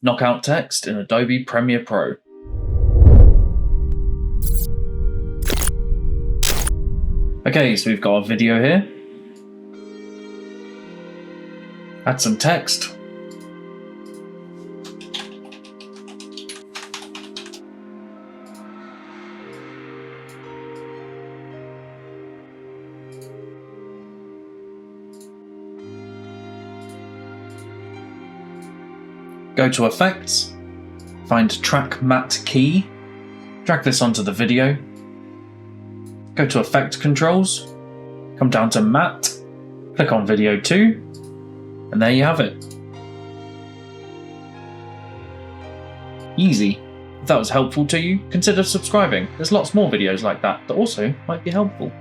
Knock out text in Adobe Premiere Pro. Okay, so we've got a video here. Add some text. Go to Effects, find Track Matte Key, drag this onto the video, go to Effect Controls, come down to Matte, click on Video 2, and there you have it. Easy. If that was helpful to you, consider subscribing. There's lots more videos like that also might be helpful.